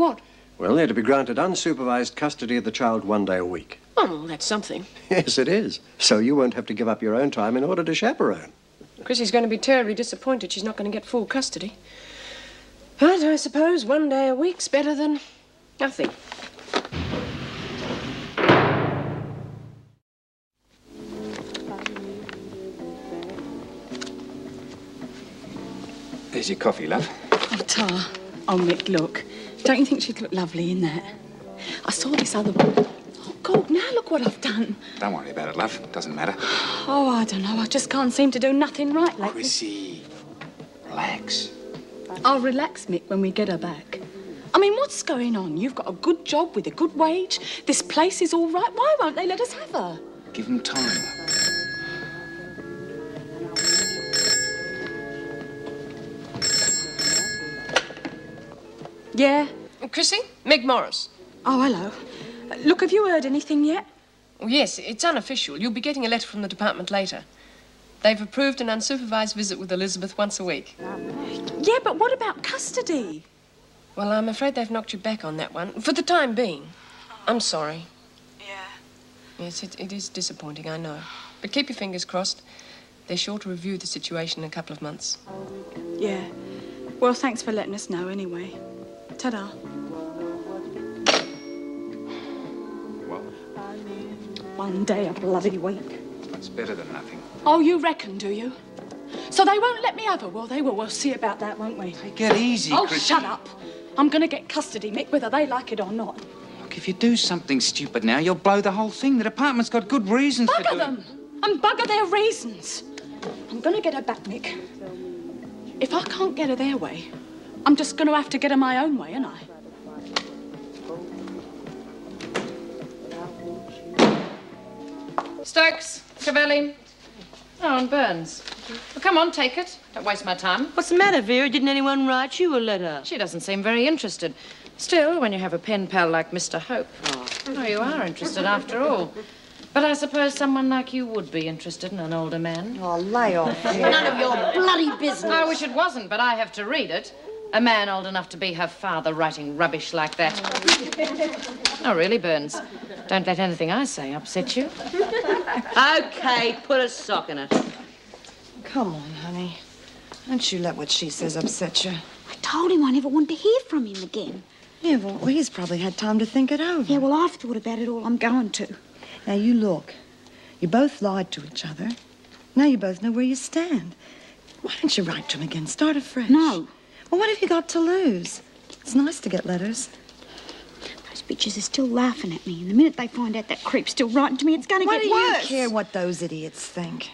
what? Well, they're to be granted unsupervised custody of the child 1 day a week. Oh, well, that's something. Yes, it is. So you won't have to give up your own time in order to chaperone. Chrissy's going to be terribly disappointed she's not going to get full custody. But I suppose 1 day a week's better than nothing. There's your coffee, love. Oh, Tar. Oh, Mick, look. Don't you think she'd look lovely in that? I saw this other one. Oh, God, now look what I've done. Don't worry about it, love. Doesn't matter. Oh, I don't know. I just can't seem to do nothing right lately. Chrissy, relax. I'll relax, Mick, when we get her back. I mean, what's going on? You've got a good job with a good wage. This place is all right. Why won't they let us have her? Give them time. Yeah? Chrissy? Meg Morris. Oh, hello. Look, have you heard anything yet? Oh, yes, it's unofficial. You'll be getting a letter from the department later. They've approved an unsupervised visit with Elizabeth once a week. Yeah, but what about custody? Well, I'm afraid they've knocked you back on that one, for the time being. I'm sorry. Yeah. Yes, it is disappointing, I know. But keep your fingers crossed. They're sure to review the situation in a couple of months. Yeah. Well, thanks for letting us know anyway. Ta-da. What? 1 day a bloody week. That's better than nothing. Oh, you reckon, do you? So they won't let me have her, will they? Well, we'll see about that, won't we? Take it easy, Oh, Chrissy. shut up. I'm going to get custody, Mick, whether they like it or not. Look, if you do something stupid now, you'll blow the whole thing. The department's got good reasons for Bugger doing... them! And bugger their reasons. I'm going to get her back, Mick. If I can't get her their way, I'm just going to have to get her my own way, ain't I? Stokes, Cavelli. Oh, and Burns. Well, come on, take it. Don't waste my time. What's the matter, Vera? Didn't anyone write you a letter? She doesn't seem very interested. Still, when you have a pen pal like Mr. Hope... Oh, you are interested after all. But I suppose someone like you would be interested in an older man. Oh, lay off. None of your bloody business. I wish it wasn't, but I have to read it. A man old enough to be her father writing rubbish like that. Oh, really, Burns? Don't let anything I say upset you. Okay, put a sock in it. Come on, honey. Don't you let what she says upset you. I told him I never wanted to hear from him again. Yeah, well, he's probably had time to think it over. Yeah, well, I've thought about it all. I'm going to. Now, you look. You both lied to each other. Now you both know where you stand. Why don't you write to him again? Start afresh. No. Well, what have you got to lose? It's nice to get letters. Those bitches are still laughing at me. And the minute they find out that creep's still writing to me, it's going to get worse. What do you care what those idiots think?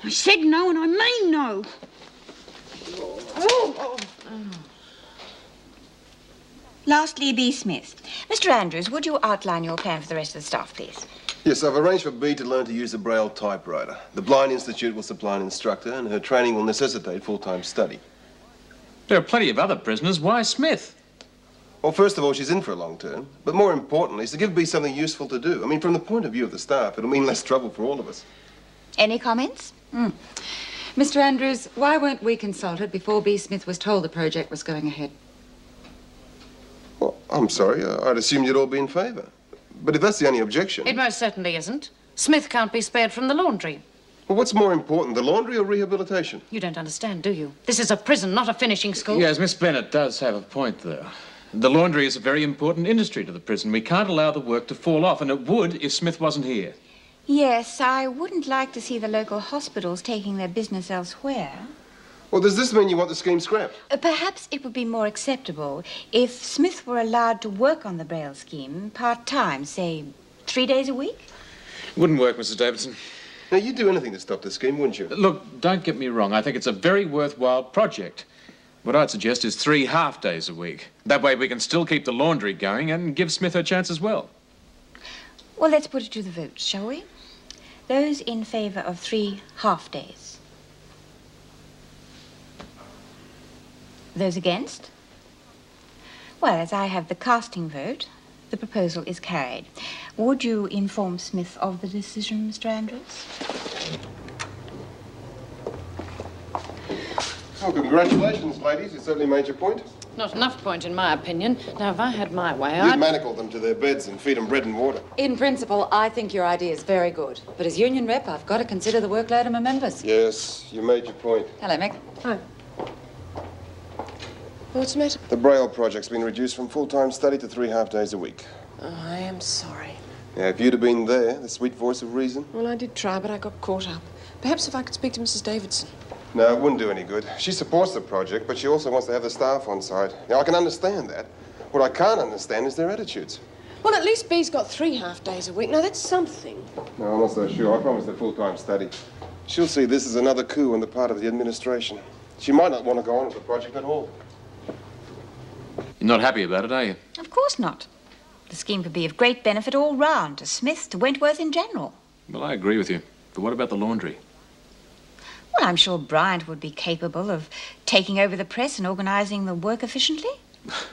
I said no, and I mean no. Lastly, B. Smith. Mr. Andrews, would you outline your plan for the rest of the staff, please? Yes, I've arranged for Bee to learn to use a Braille typewriter. The Blind Institute will supply an instructor, and her training will necessitate full-time study. There are plenty of other prisoners. Why Smith? Well, first of all, she's in for a long term. But more importantly, is to give Bee something useful to do. I mean, from the point of view of the staff, it'll mean less trouble for all of us. Any comments? Mr. Andrews, why weren't we consulted before B. Smith was told the project was going ahead? Well, I'm sorry. I'd assumed you'd all be in favour. But if that's the only objection... It most certainly isn't. Smith can't be spared from the laundry. Well, what's more important, the laundry or rehabilitation? You don't understand, do you? This is a prison, not a finishing school. Yes, Miss Bennett does have a point there. The laundry is a very important industry to the prison. We can't allow the work to fall off, and it would if Smith wasn't here. Yes, I wouldn't like to see the local hospitals taking their business elsewhere. Well, does this mean you want the scheme scrapped? Perhaps it would be more acceptable if Smith were allowed to work on the Braille scheme part-time, say 3 days a week? Wouldn't work, Mrs. Davidson. Now, you'd do anything to stop this scheme, wouldn't you? Look, don't get me wrong. I think it's a very worthwhile project. What I'd suggest is 3 half-days a week. That way we can still keep the laundry going and give Smith her chance as well. Well, let's put it to the vote, shall we? Those in favour of 3 half-days. Those against? Well, as I have the casting vote, the proposal is carried. Would you inform Smith of the decision, Mr. Andrews? Well, congratulations, ladies. You certainly made your point. Not enough point, in my opinion. Now, if I had my way, You'd I'd... manacle them to their beds and feed them bread and water. In principle, I think your idea is very good. But as union rep, I've got to consider the workload of my members. Yes, you made your point. Hello, Mick. Hi. What's the matter? The Braille project's been reduced from full-time study to 3 half-days a week. Oh, I am sorry. Yeah, if you'd have been there, the sweet voice of reason. Well, I did try, but I got caught up. Perhaps if I could speak to Mrs. Davidson. No, it wouldn't do any good. She supports the project, but she also wants to have the staff on site. Now, I can understand that. What I can't understand is their attitudes. Well, at least Bee's got 3 half-days a week. Now, that's something. No, I'm not so sure. I promised her full-time study. She'll see this as another coup on the part of the administration. She might not want to go on with the project at all. You're not happy about it, are you? Of course not. The scheme could be of great benefit all round, to Smith, to Wentworth in general. Well, I agree with you. But what about the laundry? Well, I'm sure Bryant would be capable of taking over the press and organising the work efficiently.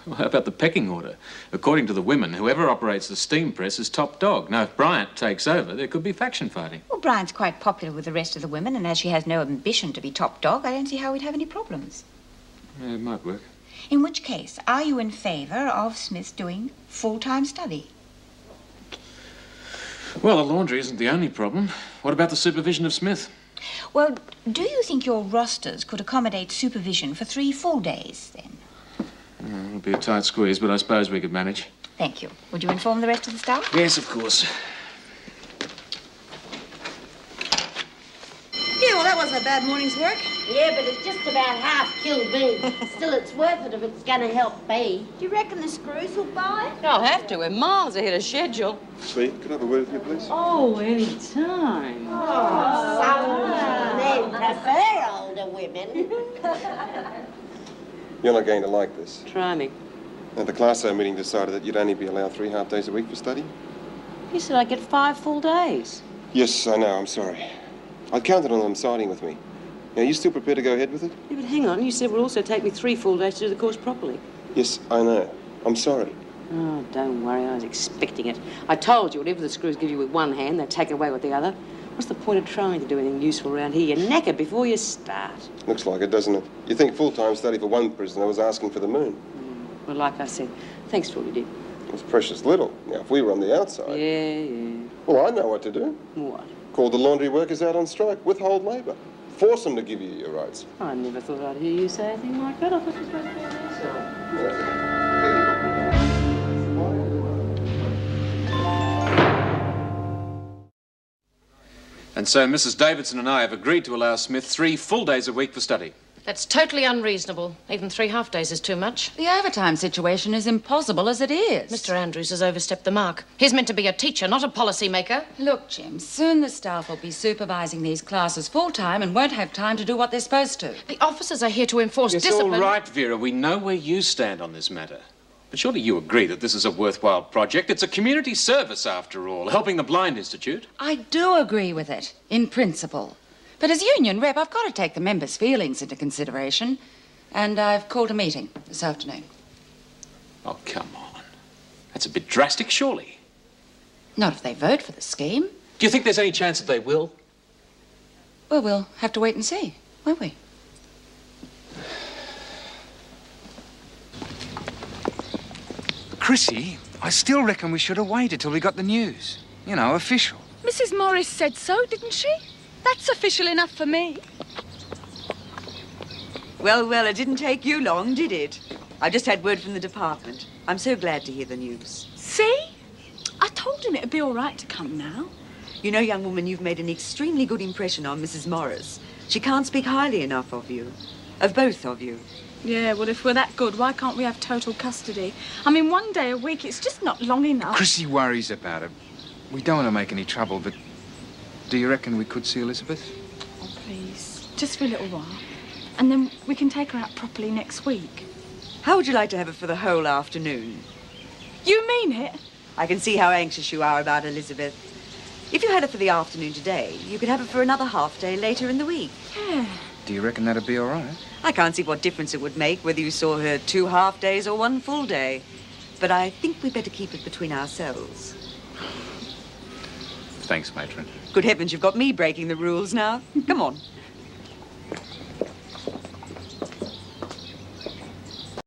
Well, how about the pecking order? According to the women, whoever operates the steam press is top dog. Now, if Bryant takes over, there could be faction fighting. Well, Bryant's quite popular with the rest of the women, and as she has no ambition to be top dog, I don't see how we'd have any problems. Yeah, it might work. In which case, are you in favour of Smith doing full-time study? Well, the laundry isn't the only problem. What about the supervision of Smith? Well, do you think your rosters could accommodate supervision for 3 full days, then? It'll be a tight squeeze, but I suppose we could manage. Thank you. Would you inform the rest of the staff? Yes, of course. Yeah, well, that wasn't a bad morning's work. Yeah, but it's just about half killed me. Still, it's worth it if it's going to help B. Do you reckon the screws will buy it? I'll have to. We're miles ahead of schedule. Sweet, could I have a word with you, please? Oh, any time. Some men prefer older women. You're not going to like this. Try me. Now, the class A meeting decided that you'd only be allowed 3 half-days a week for study. You said I'd get 5 full days. Yes, I know. I'm sorry. I counted on them siding with me. Now, you still prepared to go ahead with it? Yeah, but hang on. You said it would also take me 3 full days to do the course properly. Yes, I know. I'm sorry. Oh, don't worry. I was expecting it. I told you, whatever the screws give you with one hand, they take away with the other. What's the point of trying to do anything useful around here? You're knackered before you start. Looks like it, doesn't it? You think full-time study for one prisoner was asking for the moon? Well, like I said, thanks for all you did. It's precious little. Now, if we were on the outside... Yeah. Well, I know what to do. What? Call the laundry workers out on strike. Withhold labour. Force them to give you your rights. I never thought I'd hear you say anything like that. I thought you were supposed to be on their side. And so Mrs. Davidson and I have agreed to allow Smith 3 full days a week for study. That's totally unreasonable. Even 3 half-days is too much. The overtime situation is impossible as it is. Mr. Andrews has overstepped the mark. He's meant to be a teacher, not a policy maker. Look, Jim, soon the staff will be supervising these classes full-time and won't have time to do what they're supposed to. The officers are here to enforce It's discipline. all right, Vera. We know where you stand on this matter. But surely you agree that this is a worthwhile project. It's a community service, after all, helping the Blind Institute. I do agree with it, in principle. But as union rep, I've got to take the members' feelings into consideration. And I've called a meeting this afternoon. Oh, come on. That's a bit drastic, surely. Not if they vote for the scheme. Do you think there's any chance that they will? Well, we'll have to wait and see, won't we? Chrissy, I still reckon we should have waited till we got the news. You know, official. Mrs. Morris said so, didn't she? That's official enough for me. Well, well, it didn't take you long, did it? I just had word from the department. I'm so glad to hear the news. See? I told him it'd be all right to come now. You know, young woman, you've made an extremely good impression on Mrs. Morris. She can't speak highly enough of you. Of both of you. Yeah, well, if we're that good, why can't we have total custody? I mean, 1 day a week, it's just not long enough. Chrissy worries about it. We don't want to make any trouble, but do you reckon we could see Elizabeth? Oh, please. Just for a little while. And then we can take her out properly next week. How would you like to have her for the whole afternoon? You mean it? I can see how anxious you are about Elizabeth. If you had her for the afternoon today, you could have her for another half day later in the week. Yeah. Do you reckon that'd be all right? I can't see what difference it would make whether you saw her 2 half days or 1 full day. But I think we'd better keep it between ourselves. Thanks, matron. Good heavens, you've got me breaking the rules now. Come on.